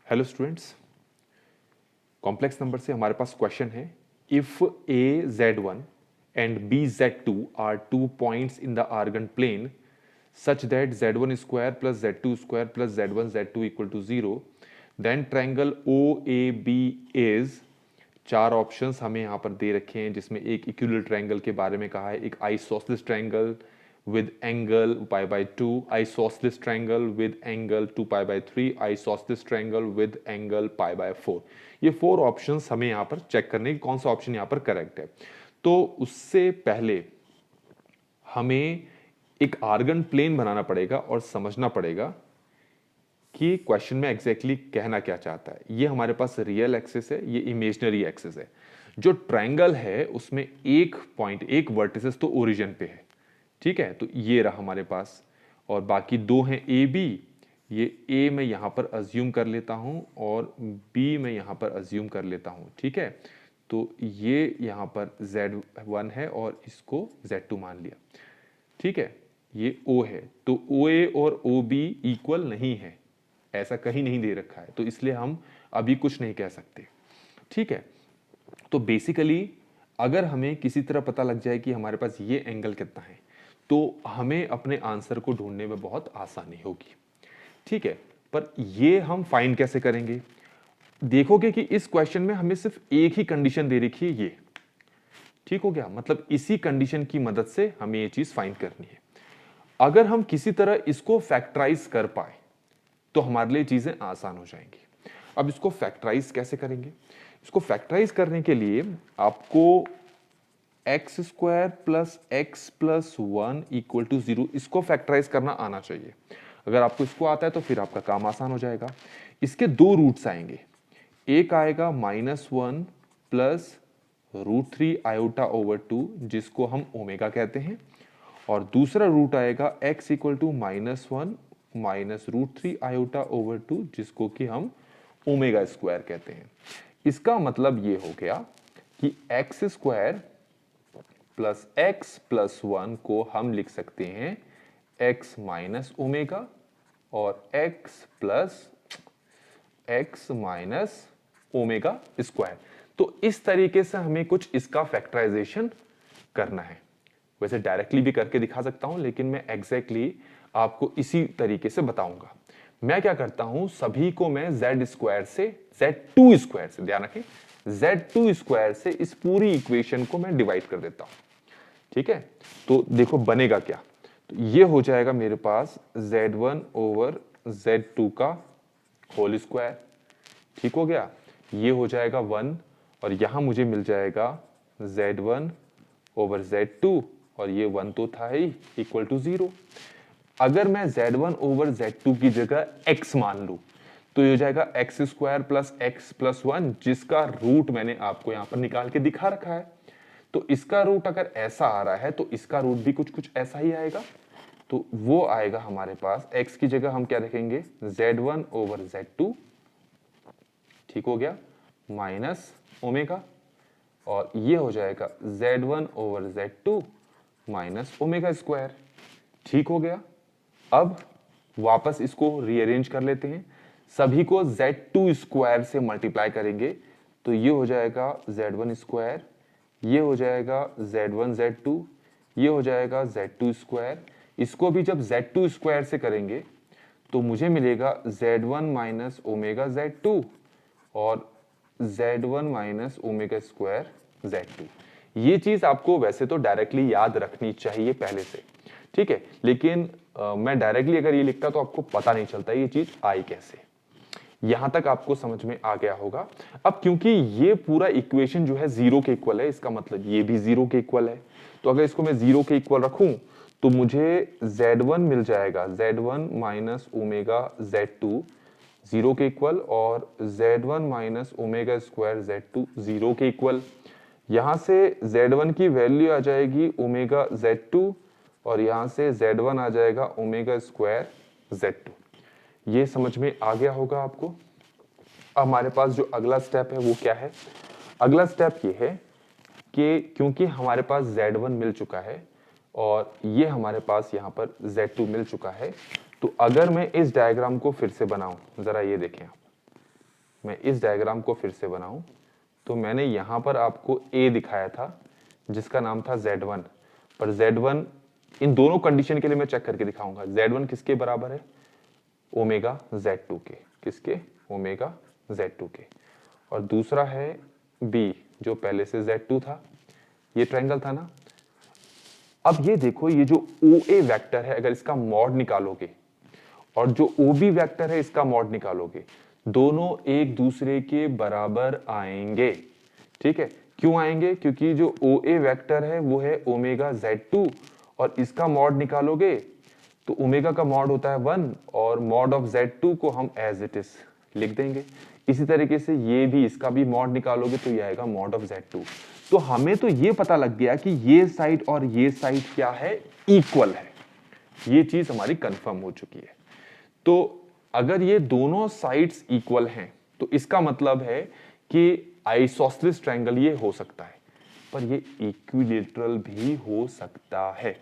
Hello students, complex number से हमारे पास क्वेश्चन है। If A z1 and B z2 are two points in the Argand plane such that z1 square plus z2 square plus z1 z2 equal to 0, then triangle O A B is. चार options हमें यहाँ पर दे रखे हैं, जिसमें एक इक्विलर triangle के बारे में कहा है, एक isosceles triangle with angle pi by 2, isosceles triangle with angle 2 pi by 3, isosceles triangle with angle pi by 4। ये फोर ऑप्शंस हमें यहाँ पर चेक करने की कौन सा ऑप्शन यहाँ पर करेक्ट है। तो उससे पहले हमें एक आर्गन प्लेन बनाना पड़ेगा और समझना पड़ेगा कि क्वेश्चन में एग्जैक्टली कहना क्या चाहता है। ये हमारे पास रियल एक्सिस है, ये इमेजिनरी एक्सिस है। जो ट्रायंगल है उसमें एक पॉइंट, एक वर्टिसेस तो ओरिजिन पे है, ठीक है। तो ये रहा हमारे पास, और बाकी दो हैं ए बी। ये ए मैं यहां पर अज्यूम कर लेता हूं और बी मैं यहां पर अज्यूम कर लेता हूं, ठीक है। तो ये यहां पर z1 है और इसको z2 मान लिया, ठीक है। ये o है, तो ओ ए और ओ बी इक्वल नहीं है, ऐसा कहीं नहीं दे रखा है, तो इसलिए हम अभी कुछ नहीं कह सकते, ठीक है। तो बेसिकली अगर हमें किसी तरह पता लग जाए कि हमारे पास ये एंगल कितना है, तो हमें अपने आंसर को ढूंढने में बहुत आसानी होगी, ठीक है। पर ये हम फाइंड कैसे करेंगे? देखोगे कि इस क्वेश्चन में हमें सिर्फ एक ही कंडीशन दे रखी है, ये ठीक हो गया। मतलब इसी कंडीशन की मदद से हमें ये चीज फाइंड करनी है। अगर हम किसी तरह इसको फैक्टराइज कर पाए तो हमारे लिए चीजें आसान हो जाएंगी। अब इसको फैक्टराइज कैसे करेंगे? इसको फैक्टराइज करने के लिए आपको x square plus x plus one equal to 0, इसको फैक्टराइज करना आना चाहिए। अगर आपको इसको आता है तो फिर आपका काम आसान हो जाएगा। इसके दो रूट्स आएंगे, एक आएगा -1 प्लस √3 आयोटा ओवर 2, जिसको हम ओमेगा कहते हैं, और दूसरा रूट आएगा x equal to -1 minus √3 iota over 2, जिसको कि हम ओमेगा स्क्वायर कहते हैं। इसका मतलब ये हो गया कि x square plus x plus 1 को हम लिख सकते हैं x माइनस ओमेगा और x plus x minus omega square. तो इस तरीके से हमें कुछ इसका फैक्टराइजेशन करना है। वैसे डायरेक्टली भी करके दिखा सकता हूं, लेकिन मैं एग्जैक्टली आपको इसी तरीके से बताऊंगा। मैं क्या करता हूं, सभी को मैं z स्क्वायर से, z2 स्क्वायर से, ध्यान रखें, z2 स्क्वायर से इस पूरी इक्वेशन को मैं डिवाइड कर देता हूं, ठीक है। तो देखो बनेगा क्या, तो ये हो जाएगा मेरे पास z1 ओवर z2 का होल स्क्वायर, ठीक हो गया। ये हो जाएगा 1 और यहां मुझे मिल जाएगा z1 ओवर z2, और ये 1 तो था ही, इक्वल टू 0। अगर मैं z1 ओवर z2 की जगह x मान लूं तो ये हो जाएगा x square plus x plus 1, जिसका रूट मैंने आपको यहां पर निकाल के दिखा रखा है। तो इसका रूट अगर ऐसा आ रहा है तो इसका रूट भी कुछ कुछ ऐसा ही आएगा। तो वो आएगा हमारे पास, x की जगह हम क्या रखेंगे, z1 ओवर z2, ठीक हो गया, माइनस ओमेगा, और ये हो जाएगा z1 over z2 minus omega square, ठीक हो गया। अब वापस इसको रीअरेंज कर लेते हैं, सभी को z2 स्क्वायर से मल्टीप्लाई करेंगे, तो ये हो जाएगा z1 स्क्वायर, ये हो जाएगा z1 z2, ये हो जाएगा z2 स्क्वायर। इसको भी जब z2 स्क्वायर से करेंगे तो मुझे मिलेगा z1 माइनस ओमेगा z2 और z1 minus omega square z2। ये चीज आपको वैसे तो डायरेक्टली याद रखनी चाहिए पहले से, ठीक है, लेकिन मैं डायरेक्टली अगर ये लिखता तो आपको पता नहीं चलता ये चीज आई कैसे। यहां तक आपको समझ में आ गया होगा। अब क्योंकि ये पूरा इक्वेशन जो है 0 के इक्वल है, इसका मतलब ये भी 0 के इक्वल है, तो अगर इसको मैं 0 के इक्वल रखूं तो मुझे z1 मिल जाएगा, z1 माइनस ओमेगा z2 0 के इक्वल, और z1 minus omega square z2 0 के इक्वल। यहां से z1 की वैल्यू आ जाएगी ओमेगा z2 और यहां से z1 आ जाएगा ओमेगा स्क्वायर z2। ये समझ में आ गया होगा आपको। अब हमारे पास जो अगला स्टेप है वो क्या है? अगला स्टेप ये है कि क्योंकि हमारे पास z1 मिल चुका है और ये हमारे पास यहाँ पर z2 मिल चुका है, तो अगर मैं इस डायग्राम को फिर से बनाऊं, जरा ये देखें आप, मैं इस डायग्राम को फिर से बनाऊं तो मैंने यहां पर आपको ए दिखाया था जिसका नाम था Z1, पर Z1 इन दोनों कंडीशन के लिए मैं चेक करके दिखाऊंगा। Z1 किसके बराबर है? ओमेगा Z2 के। किसके? ओमेगा Z2 के। और दूसरा है B जो पहले से Z2 था, ये ट्रायंगल था ना। अब ये देखो, ये जो OA वेक्टर है अगर इसका मॉड निकालोगे और जो OB वेक्टर है इसका मॉड निकालोगे, दोनों एक दूसरे के बराबर आएंगे। ठीक है, क्यों आएंगे? क्योंकि जो OA वेक्टर है वो है ओमेगा Z2 और इसका मॉड निकालोगे तो ओमेगा का मॉड होता है 1 और मॉड ऑफ Z2 को हम एज इट इज लिख देंगे। इसी तरीके से ये भी, इसका भी मॉड निकालोगे तो ये आएगा मॉड ऑफ Z2। तो हमें तो ये पता लग गया कि ये साइड और ये साइड क्या है? इक्वल है। ये चीज हमारी कंफर्म हो चुकी है। तो अगर ये दोनों साइड्स इक्वल हैं तो इसका मतलब है कि आइसोसेलेस ट्रायंगल ये हो सकता है, पर ये इक्विलैटरल भी हो सकता है।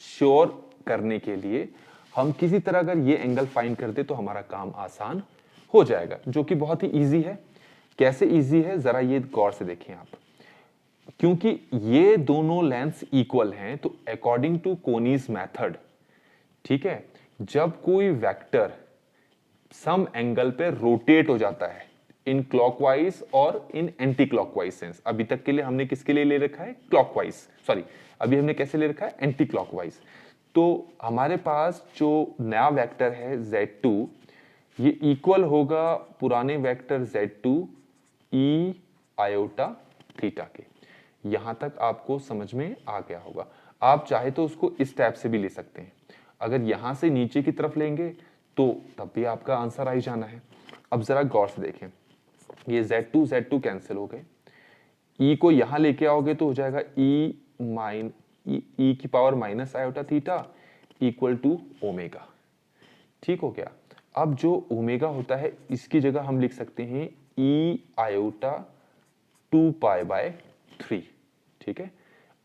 श्योर करने के लिए हम किसी तरह अगर ये एंगल फाइंड कर दे तो हमारा काम आसान हो जाएगा, जो कि बहुत ही इजी है। कैसे इजी है जरा ये गौर से देखें आप। क्योंकि ये दोनों लेंथ्स इक्वल हैं तो अकॉर्डिंग टू कोनीज मेथड, ठीक है, जब कोई वेक्टर सम एंगल पे रोटेट हो जाता है इन क्लॉकवाइज और इन एंटी क्लॉकवाइज सेंस, अभी तक के लिए हमने किसके लिए ले रखा है? क्लॉकवाइज, सॉरी अभी हमने कैसे ले रखा है? Anti clockwise. तो हमारे पास जो नया वेक्टर है Z2, ये इक्वल होगा पुराने vector Z2 E iota theta के। यहां तक आपको समझ में आ गया होगा। आप चाहे तो उसको इस टाइप से भी ले सकते हैं। अगर यहां से नीचे की तरफ लेंगे तो तब भी आपका आंसर आ ही जाना है। अब जरा गौर से देखें, ये Z2 कैंसिल हो गए, E को यहां लेके आओगे तो हो जाएगा E की power minus iota theta equal to omega. ठीक हो गया। अब जो ओमेगा होता है इसकी जगह हम लिख सकते हैं E आयोटा 2 पाई बाय 3। ठीक है,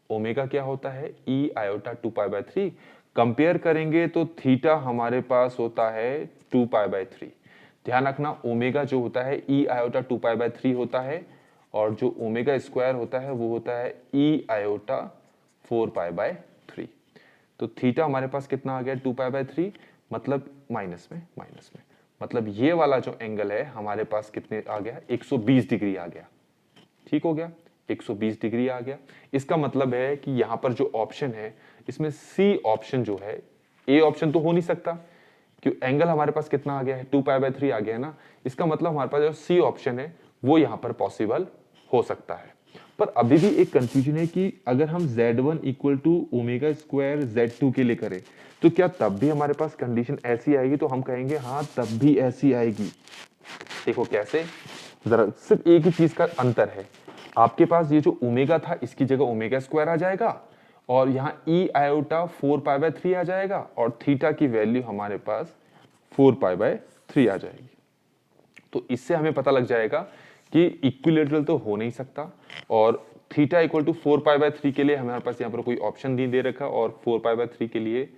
ओमेगा क्या होता है? E iota 2 pi by 3। Compare करेंगे तो थीटा हमारे पास होता है 2 पाई बाय 3। ध्यान रखना, ओमेगा जो होता है E आयोटा 2 पाई बाय 3 होता है और जो ओमेगा स्क्वायर होता है वो होता है E आयोटा 4 पाई बाय 3। तो थीटा हमारे पास कितना आ गया? 2 पाई बाय 3, मतलब माइनस में, मतलब ये वाला जो एंगल है हमारे पास कितने आ गया? 120 डिग्री आ गया। ठीक हो गया, 120 डिग्री आ गया। इसका मतलब है कि यहां पर जो ऑप्शन है इसमें सी ऑप्शन जो है, ए ऑप्शन तो हो नहीं सकता क्यों? एंगल हमारे पास कितना आ गया है? 2 पाई बाय 3 आ गया है ना। इसका मतलब हमारे पास जो सी ऑप्शन है वो यहां पर पॉसिबल हो सकता है। पर अभी भी एक कंफ्यूजन है कि अगर हम Z1 equal to omega square Z2 के लिए करें तो क्या तब भी हमारे पास कंडीशन ऐसी आएगी? तो हम कहेंगे हाँ तब भी ऐसी आएगी। देखो कैसे, जरा सिर्फ एक ही चीज का अंतर है, आपके पास ये जो ओमेगा था इसकी जगह ओमेगा स्क्वायर आ जाएगा और यहाँ E आयोटा 4 पाई बाय 3 आ जाएगा और थीटा की वैल्यू हमारे पास 4 पाई बाय 3 आ जाएगी। तो इससे हमें पता लग जाएगा कि इक्विलैटरल तो हो नहीं सकता और theta equal to 4 pi by 3 के लिए हमारे पास यहाँ पर कोई ऑप्शन नहीं दे रखा और 4 पाई बाय 3 के लिए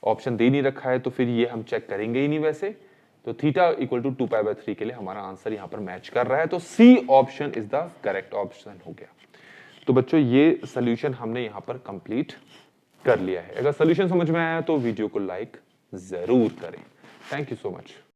ऑप्शन दे नहीं रखा है, तो फिर ये हम चेक करेंगे ही नहीं वैसे। तो theta equal to 2 pi by 3 के लिए हमारा आंसर यहाँ पर मैच कर रहा है, तो C option is the correct option हो गया। तो बच्चों ये सोल्यूशन हमने यहाँ पर कंप्लीट कर लिया है। अगर सोल्यूशन समझ में आया तो वीडियो को लाइक जरूर करें। Thank you so much.